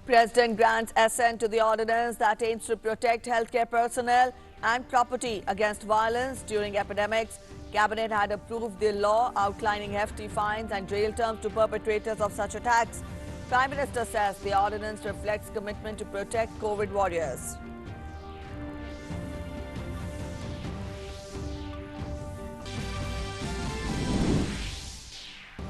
President grants assent to the ordinance that aims to protect healthcare personnel and property against violence during epidemics. Cabinet had approved the law outlining hefty fines and jail terms to perpetrators of such attacks. Prime Minister says the ordinance reflects commitment to protect COVID warriors.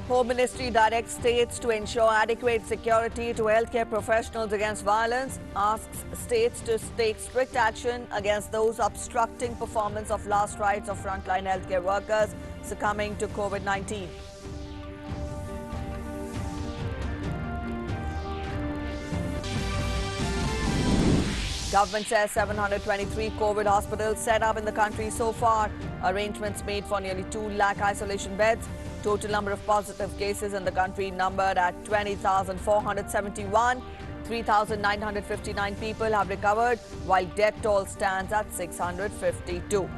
Home Ministry directs states to ensure adequate security to healthcare professionals against violence, asks states to take strict action against those obstructing performance of last rites of frontline healthcare workers succumbing to COVID-19. Government says 723 COVID hospitals set up in the country so far. Arrangements made for nearly 2 lakh isolation beds. Total number of positive cases in the country numbered at 20,471. 3,959 people have recovered, while death toll stands at 652.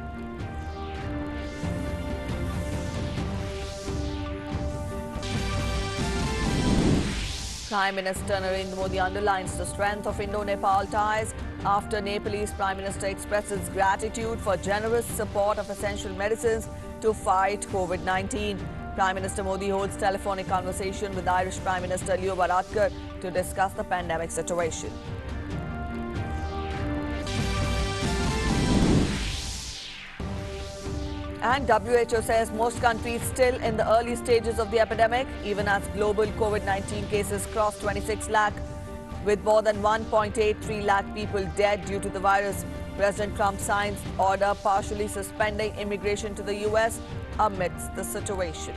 Prime Minister Narendra Modi underlines the strength of Indo-Nepal ties after Nepalese Prime Minister expresses gratitude for generous support of essential medicines to fight COVID-19. Prime Minister Modi holds telephonic conversation with Irish Prime Minister Leo Varadkar to discuss the pandemic situation. And WHO says most countries still in the early stages of the epidemic, even as global COVID-19 cases cross 26 lakh, with more than 1.83 lakh people dead due to the virus. President Trump signs order partially suspending immigration to the US amidst the situation.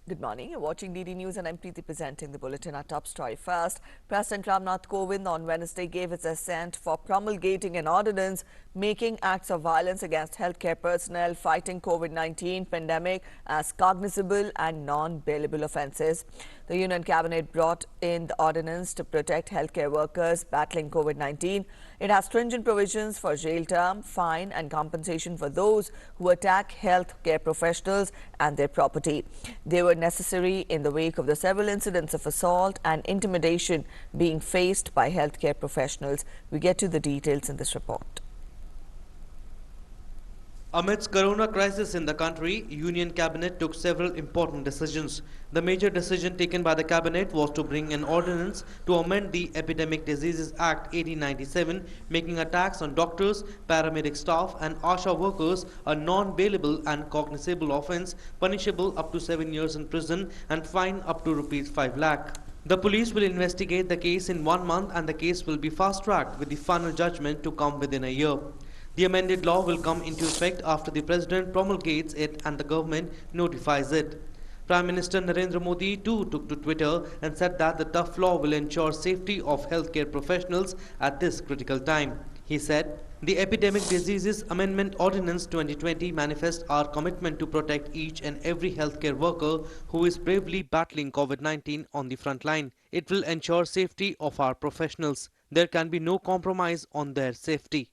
Good morning. You're watching DD News and I'm Preeti presenting the bulletin. Our top story first. President Ramnath Kovind on Wednesday gave his assent for promulgating an ordinance making acts of violence against healthcare personnel fighting COVID-19 pandemic as cognizable and non-bailable offences. The Union Cabinet brought in the ordinance to protect healthcare workers battling COVID-19. It has stringent provisions for jail term, fine and compensation for those who attack healthcare professionals and their property. They were necessary in the wake of the several incidents of assault and intimidation being faced by healthcare professionals. We get to the details in this report. Amidst corona crisis in the country, Union Cabinet took several important decisions. The major decision taken by the Cabinet was to bring an ordinance to amend the Epidemic Diseases Act 1897, making attacks on doctors, paramedic staff and ASHA workers a non-bailable and cognizable offence, punishable up to 7 years in prison and fine up to ₹5 lakh. The police will investigate the case in 1 month and the case will be fast-tracked with the final judgment to come within a year. The amended law will come into effect after the President promulgates it and the government notifies it. Prime Minister Narendra Modi too took to Twitter and said that the tough law will ensure safety of healthcare professionals at this critical time. He said, "The Epidemic Diseases Amendment Ordinance 2020 manifests our commitment to protect each and every healthcare worker who is bravely battling COVID-19 on the front line. It will ensure safety of our professionals. There can be no compromise on their safety."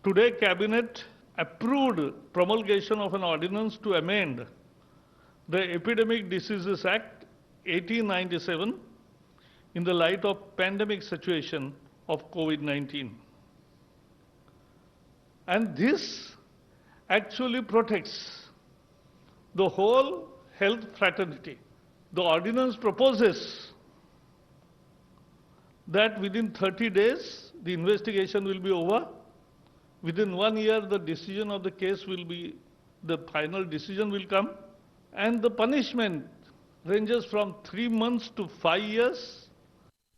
Today, Cabinet approved promulgation of an ordinance to amend the Epidemic Diseases Act 1897 in the light of pandemic situation of COVID-19. And this actually protects the whole health fraternity. The ordinance proposes that within 30 days, the investigation will be over. Within 1 year, the decision of the case will be, the final decision will come. And the punishment ranges from 3 months to 5 years.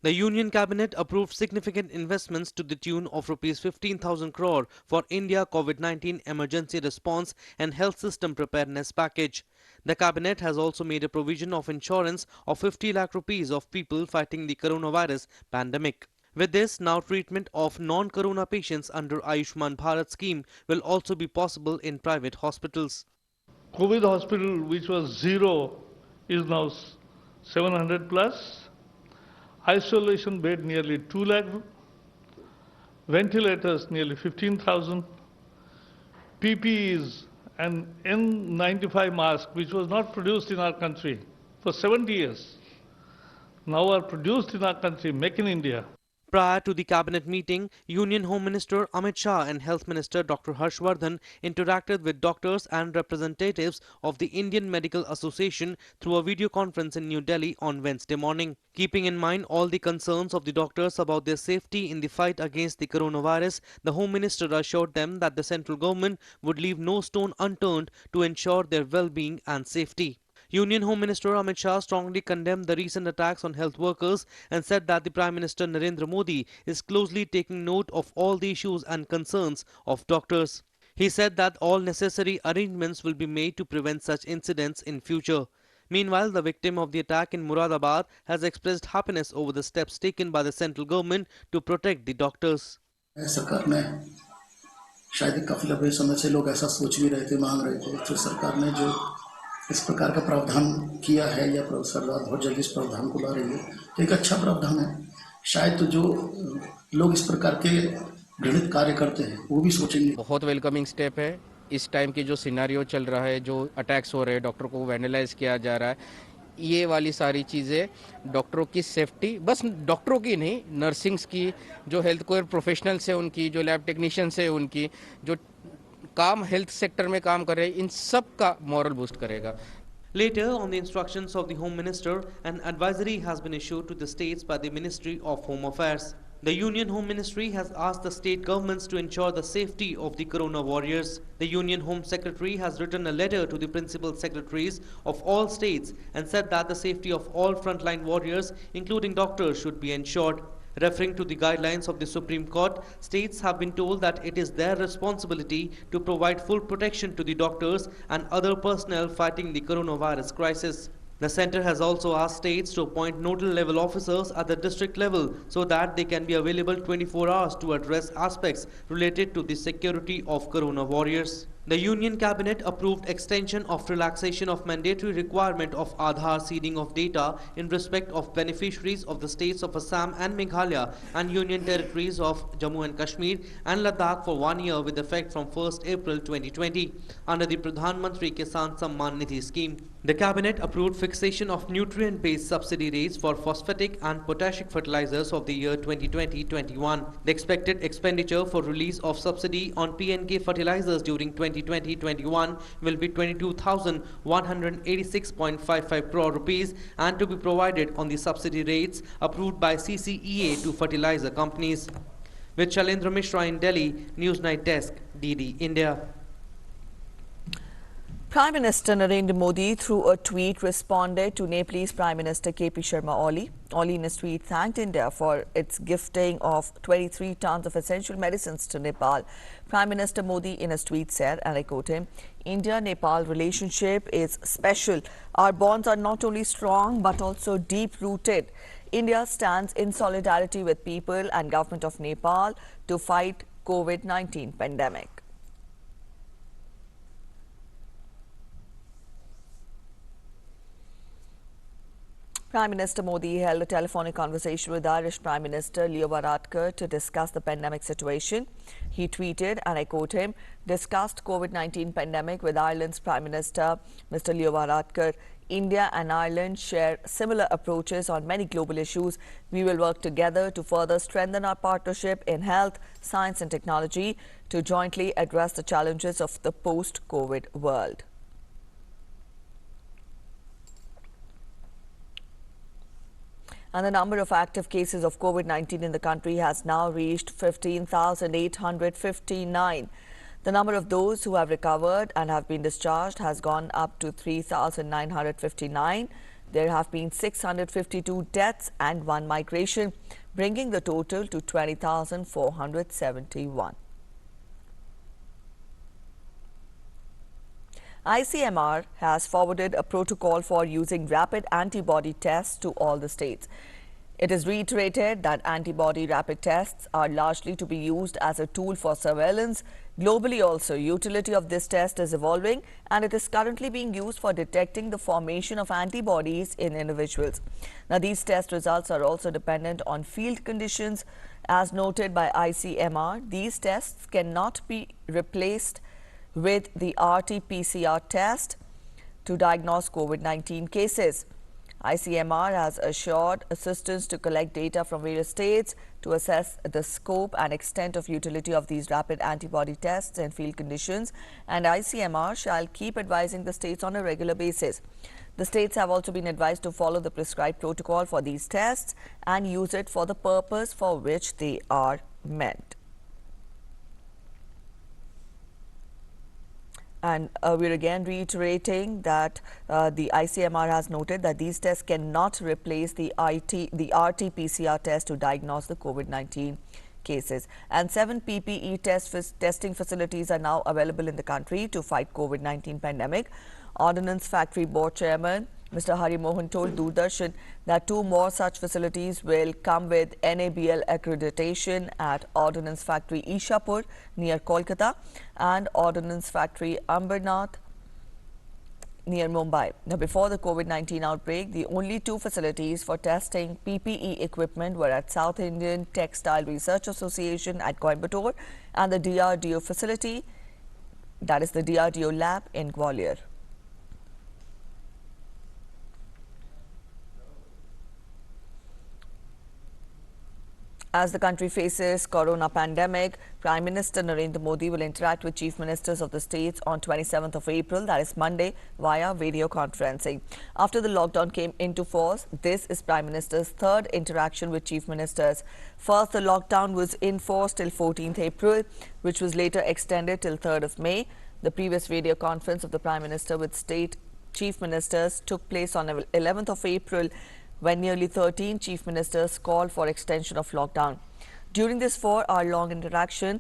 The Union Cabinet approved significant investments to the tune of ₹15,000 crore for India COVID-19 emergency response and health system preparedness package. The Cabinet has also made a provision of insurance of 50 lakh rupees of people fighting the coronavirus pandemic. With this, now treatment of non-corona patients under Ayushman Bharat scheme will also be possible in private hospitals. COVID hospital, which was 0, is now 700 plus. Isolation bed nearly 2 lakh. Ventilators nearly 15,000. PPEs and N95 mask, which was not produced in our country for 70 years. now are produced in our country, make in India. Prior to the cabinet meeting, Union Home Minister Amit Shah and Health Minister Dr. Harshvardhan interacted with doctors and representatives of the Indian Medical Association through a video conference in New Delhi on Wednesday morning. Keeping in mind all the concerns of the doctors about their safety in the fight against the coronavirus, the Home Minister assured them that the central government would leave no stone unturned to ensure their well-being and safety. Union Home Minister Amit Shah strongly condemned the recent attacks on health workers and said that the Prime Minister Narendra Modi is closely taking note of all the issues and concerns of doctors. He said that all necessary arrangements will be made to prevent such incidents in future. Meanwhile, the victim of the attack in Muradabad has expressed happiness over the steps taken by the central government to protect the doctors. सरकार ने शायद काफी लंबे समय से लोग ऐसा सोच भी रहे थे, मांग रहे थे, तो सरकार ने जो इस प्रकार का प्रावधान किया है या सरकार बहुत जल्दी इस प्रावधान को ला रही है, तो एक अच्छा प्रावधान है। शायद तो जो लोग इस प्रकार के घृणित कार्य करते हैं वो भी सोचेंगे। बहुत वेलकमिंग स्टेप है। इस टाइम की जो सिनेरियो चल रहा है, जो अटैक्स हो रहे हैं, डॉक्टर को वैंडलाइज किया जा रहा है, ये वाली सारी चीज़ें डॉक्टरों की सेफ्टी, बस डॉक्टरों की नहीं, नर्सिंग्स की, जो हेल्थ केयर प्रोफेशनल्स है उनकी, जो लैब टेक्नीशियंस है उनकी, जो काम हेल्थ सेक्टर में काम कर रहे हैं, इन सब का मॉरल बूस्ट करेगा। Later, on the instructions of the Home Minister, an advisory has been issued to the states by the Ministry of Home Affairs. The Union Home Ministry has asked the state governments to ensure the safety of the corona warriors. The Union Home Secretary has written a letter to the principal secretaries of all states and said that the safety of all frontline warriors, including doctors, should be ensured. Referring to the guidelines of the Supreme Court, states have been told that it is their responsibility to provide full protection to the doctors and other personnel fighting the coronavirus crisis. The centre has also asked states to appoint nodal level officers at the district level so that they can be available 24 hours to address aspects related to the security of corona warriors. The Union Cabinet approved extension of relaxation of mandatory requirement of Aadhaar seeding of data in respect of beneficiaries of the states of Assam and Meghalaya and Union territories of Jammu and Kashmir and Ladakh for 1 year with effect from 1st April 2020 under the Pradhan Mantri Kisan Samman Nidhi scheme. The Cabinet approved fixation of nutrient-based subsidy rates for phosphatic and potassic fertilizers of the year 2020-21. The expected expenditure for release of subsidy on PNK fertilizers during 2020-21 will be 22,186.55 crore rupees and to be provided on the subsidy rates approved by CCEA to fertilizer companies. With Shalendra Mishra in Delhi, Newsnight Desk, DD India. Prime Minister Narendra Modi, through a tweet, responded to Nepalese Prime Minister KP Sharma Oli. Oli in his tweet thanked India for its gifting of 23 tons of essential medicines to Nepal. Prime Minister Modi in his tweet said, and I quote him, "India-Nepal relationship is special. Our bonds are not only strong but also deep-rooted. India stands in solidarity with people and government of Nepal to fight COVID-19 pandemic." Prime Minister Modi held a telephonic conversation with Irish Prime Minister Leo Varadkar to discuss the pandemic situation. He tweeted, and I quote him, "Discussed COVID-19 pandemic with Ireland's Prime Minister, Mr. Leo Varadkar. India and Ireland share similar approaches on many global issues. We will work together to further strengthen our partnership in health, science and technology to jointly address the challenges of the post-COVID world." And the number of active cases of COVID-19 in the country has now reached 15,859. The number of those who have recovered and have been discharged has gone up to 3,959. There have been 652 deaths and 1 migration, bringing the total to 20,471. ICMR has forwarded a protocol for using rapid antibody tests to all the states. It is reiterated that antibody rapid tests are largely to be used as a tool for surveillance. Globally also, utility of this test is evolving and it is currently being used for detecting the formation of antibodies in individuals. Now, these test results are also dependent on field conditions. As noted by ICMR, these tests cannot be replaced with the RT-PCR test to diagnose COVID-19 cases. ICMR has assured assistance to collect data from various states to assess the scope and extent of utility of these rapid antibody tests in field conditions, and ICMR shall keep advising the states on a regular basis. The states have also been advised to follow the prescribed protocol for these tests and use it for the purpose for which they are meant. And we're again reiterating that the ICMR has noted that these tests cannot replace the RT-PCR test to diagnose the COVID-19 cases. And 7 PPE testing facilities are now available in the country to fight COVID-19 pandemic. Ordnance Factory Board Chairman Mr. Hari Mohan told Doordarshan that 2 more such facilities will come with NABL accreditation at Ordnance Factory Ishapur near Kolkata and Ordnance Factory Ambernath near Mumbai. Now, before the COVID-19 outbreak, the only 2 facilities for testing PPE equipment were at South Indian Textile Research Association at Coimbatore and the DRDO facility, that is the DRDO lab in Gwalior. As the country faces corona pandemic, Prime Minister Narendra Modi will interact with chief ministers of the states on 27th of April, that is Monday, via video conferencing. After the lockdown came into force, this is Prime Minister's 3rd interaction with chief ministers. First, the lockdown was in force till 14th April, which was later extended till 3rd of May. The previous video conference of the Prime Minister with state chief ministers took place on 11th of April, when nearly 13 chief ministers called for extension of lockdown. During this 4-hour-long interaction,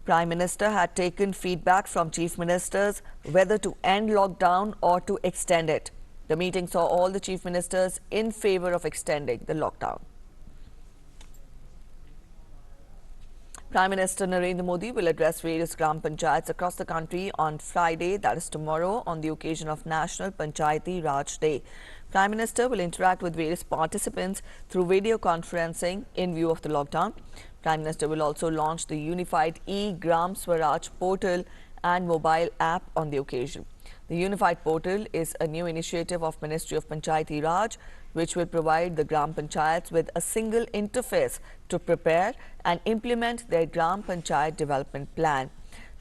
Prime Minister had taken feedback from chief ministers whether to end lockdown or to extend it. The meeting saw all the chief ministers in favor of extending the lockdown. Prime Minister Narendra Modi will address various Gram Panchayats across the country on Friday, that is tomorrow, on the occasion of National Panchayati Raj Day. Prime Minister will interact with various participants through video conferencing in view of the lockdown. Prime Minister will also launch the unified e-Gram Swaraj portal and mobile app on the occasion. The unified portal is a new initiative of Ministry of Panchayati Raj, which will provide the Gram Panchayats with a single interface to prepare and implement their Gram Panchayat development plan.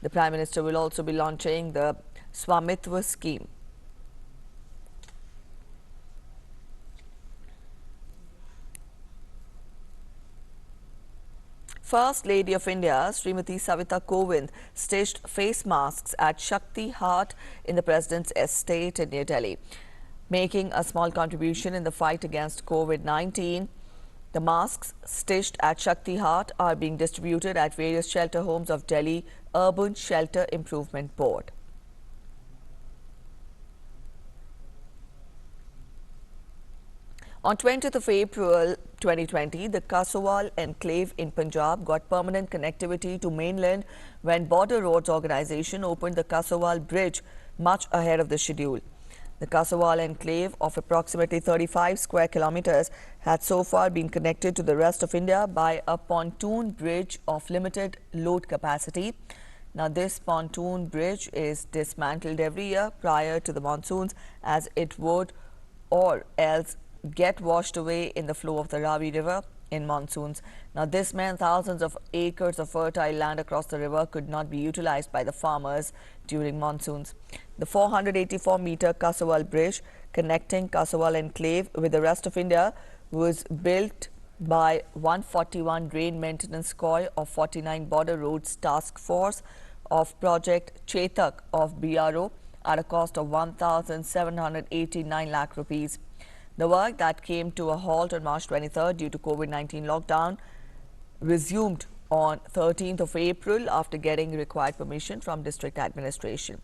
The Prime Minister will also be launching the Swamitva scheme. First Lady of India, Srimati Savita Kovind, stitched face masks at Shakti Hut in the President's estate in New Delhi, making a small contribution in the fight against COVID-19. The masks stitched at Shakti Hut are being distributed at various shelter homes of Delhi Urban Shelter Improvement Board. On 20th of April 2020, the Kasowal enclave in Punjab got permanent connectivity to mainland when Border Roads Organisation opened the Kasowal Bridge much ahead of the schedule. The Kasowal enclave of approximately 35 square kilometers had so far been connected to the rest of India by a pontoon bridge of limited load capacity. Now, this pontoon bridge is dismantled every year prior to the monsoons, as it would or else get washed away in the flow of the Ravi River in monsoons. Now, this meant thousands of acres of fertile land across the river could not be utilized by the farmers during monsoons. The 484-meter Kasowal Bridge connecting Kasowal enclave with the rest of India was built by 141 Drain Maintenance Corps of 49 Border Roads Task Force of Project Chetak of BRO at a cost of 1,789 lakh rupees. The work that came to a halt on March 23rd due to COVID-19 lockdown resumed on 13th of April after getting required permission from district administration.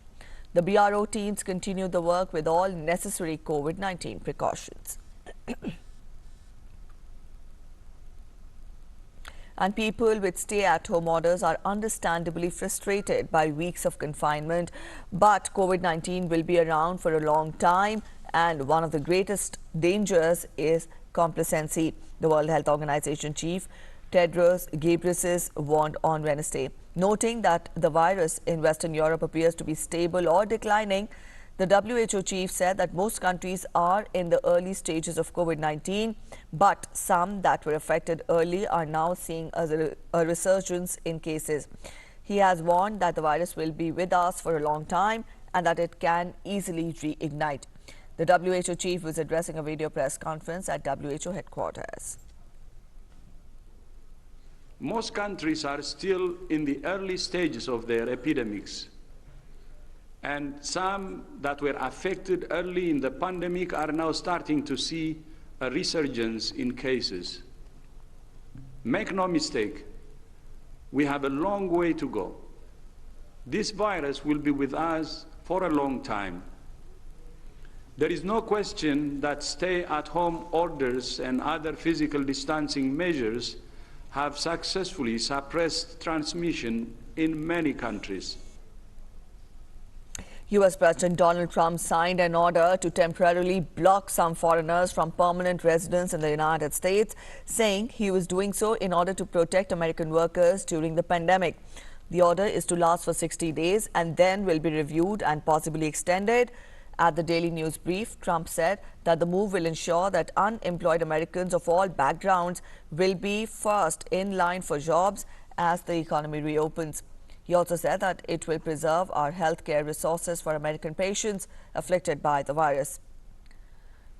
The BRO teams continued the work with all necessary COVID-19 precautions. And people with stay-at-home orders are understandably frustrated by weeks of confinement, but COVID-19 will be around for a long time, and one of the greatest dangers is complacency. The World Health Organization chief Tedros Ghebreyesus warned on Wednesday, noting that the virus in Western Europe appears to be stable or declining. The WHO chief said that most countries are in the early stages of COVID-19, but some that were affected early are now seeing a resurgence in cases. He has warned that the virus will be with us for a long time and that it can easily reignite. The WHO chief was addressing a video press conference at WHO headquarters. Most countries are still in the early stages of their epidemics. And some that were affected early in the pandemic are now starting to see a resurgence in cases. Make no mistake, we have a long way to go. This virus will be with us for a long time. There is no question that stay-at-home orders and other physical distancing measures have successfully suppressed transmission in many countries. U.S. President Donald Trump signed an order to temporarily block some foreigners from permanent residence in the United States, saying he was doing so in order to protect American workers during the pandemic. The order is to last for 60 days and then will be reviewed and possibly extended. At the Daily News Brief, Trump said that the move will ensure that unemployed Americans of all backgrounds will be first in line for jobs as the economy reopens. He also said that it will preserve our healthcare resources for American patients afflicted by the virus.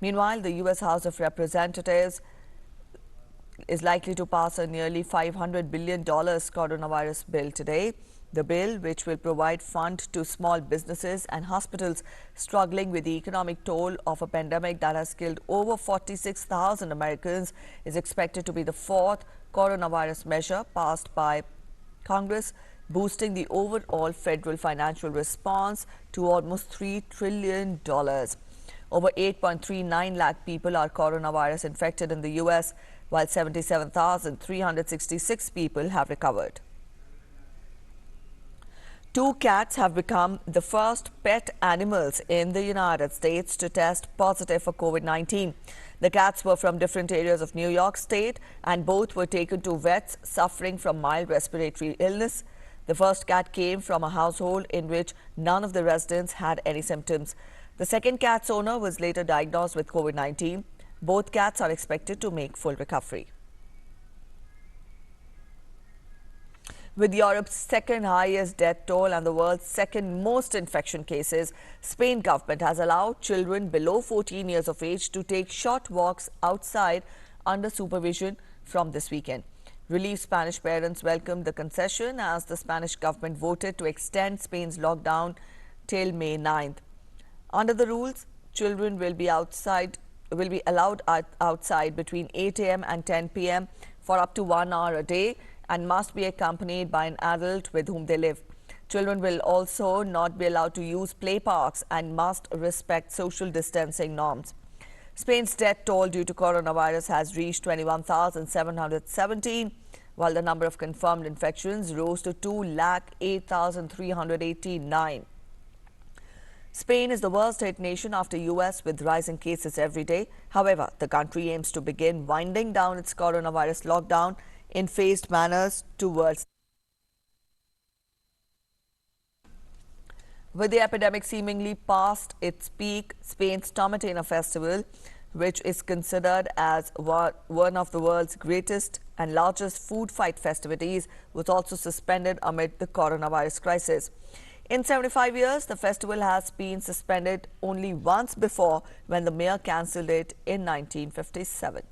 Meanwhile, the U.S. House of Representatives is likely to pass a nearly $500 billion coronavirus bill today. The bill, which will provide funds to small businesses and hospitals struggling with the economic toll of a pandemic that has killed over 46,000 Americans, is expected to be the fourth coronavirus measure passed by Congress, boosting the overall federal financial response to almost $3 trillion. Over 8.39 lakh people are coronavirus infected in the U.S., while 77,366 people have recovered. 2 cats have become the first pet animals in the United States to test positive for COVID-19. The cats were from different areas of New York State, and both were taken to vets suffering from mild respiratory illness. The first cat came from a household in which none of the residents had any symptoms. The second cat's owner was later diagnosed with COVID-19. Both cats are expected to make full recovery. With Europe's second highest death toll and the world's second most infection cases, Spain government has allowed children below 14 years of age to take short walks outside under supervision from this weekend. Relieved Spanish parents welcomed the concession as the Spanish government voted to extend Spain's lockdown till May 9th. Under the rules, children will be allowed outside between 8 a.m. and 10 p.m. for up to 1 hour a day and must be accompanied by an adult with whom they live. Children will also not be allowed to use play parks and must respect social distancing norms. Spain's death toll due to coronavirus has reached 21,717, while the number of confirmed infections rose to 208,389. Spain is the worst hit nation after U.S. with rising cases every day. However, the country aims to begin winding down its coronavirus lockdown in phased manners towards. With the epidemic seemingly past its peak, Spain's Tomatina Festival, which is considered as one of the world's greatest and largest food fight festivities, was also suspended amid the coronavirus crisis. In 75 years, the festival has been suspended only once before, when the mayor cancelled it in 1957.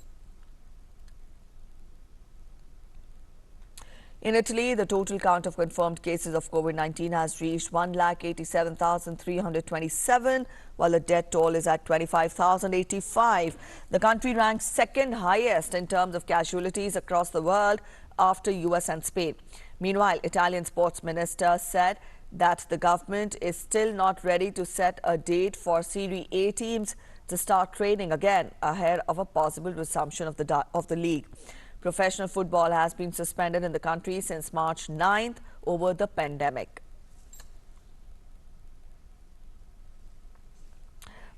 In Italy, the total count of confirmed cases of COVID-19 has reached 1,87,327, while the death toll is at 25,085. The country ranks second highest in terms of casualties across the world after US and Spain. Meanwhile, Italian sports minister said that the government is still not ready to set a date for Serie A teams to start training again ahead of a possible resumption of the league. Professional football has been suspended in the country since March 9th over the pandemic.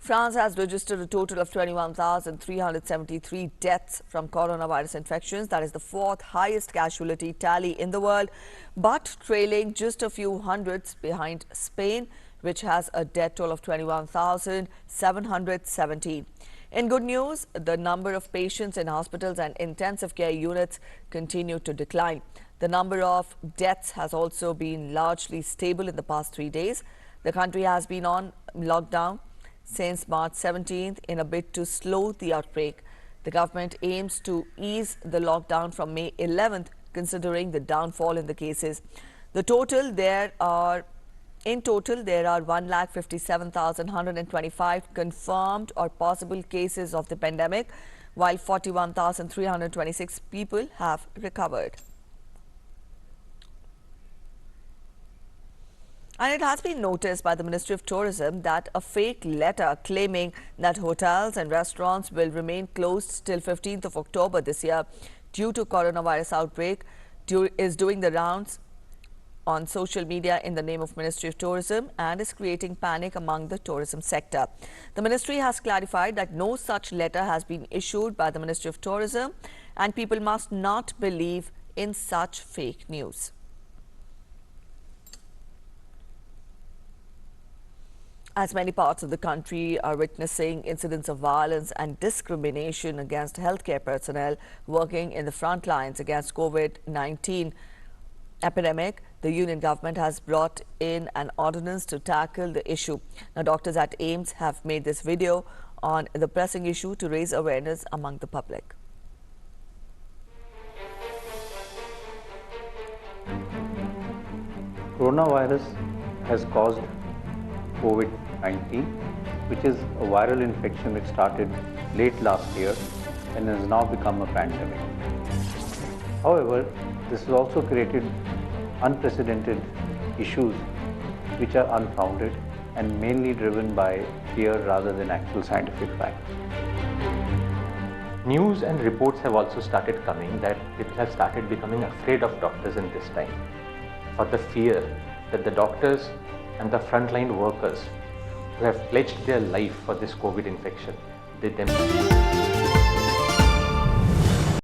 France has registered a total of 21,373 deaths from coronavirus infections. That is the fourth highest casualty tally in the world, but trailing just a few hundreds behind Spain, which has a death toll of 21,717. In good news, the number of patients in hospitals and intensive care units continue to decline. The number of deaths has also been largely stable in the past 3 days. The country has been on lockdown since March 17th in a bid to slow the outbreak. The government aims to ease the lockdown from May 11th, considering the downfall in the cases. In total, there are 1,57,125 confirmed or possible cases of the pandemic, while 41,326 people have recovered. And it has been noticed by the Ministry of Tourism that a fake letter claiming that hotels and restaurants will remain closed till 15th of October this year due to coronavirus outbreak is doing the rounds on social media in the name of Ministry of Tourism and is creating panic among the tourism sector. The ministry has clarified that no such letter has been issued by the Ministry of Tourism and people must not believe in such fake news. As many parts of the country are witnessing incidents of violence and discrimination against healthcare personnel working in the front lines against COVID-19 epidemic, the union government has brought in an ordinance to tackle the issue. Now, doctors at AIIMS have made this video on the pressing issue to raise awareness among the public. Coronavirus has caused COVID-19, which is a viral infection which started late last year and has now become a pandemic. However, this has also created unprecedented issues which are unfounded and mainly driven by fear rather than actual scientific facts. News and reports have also started coming that people have started becoming afraid of doctors in this time, for the fear that the doctors and the frontline workers who have pledged their life for this COVID infection, they themselves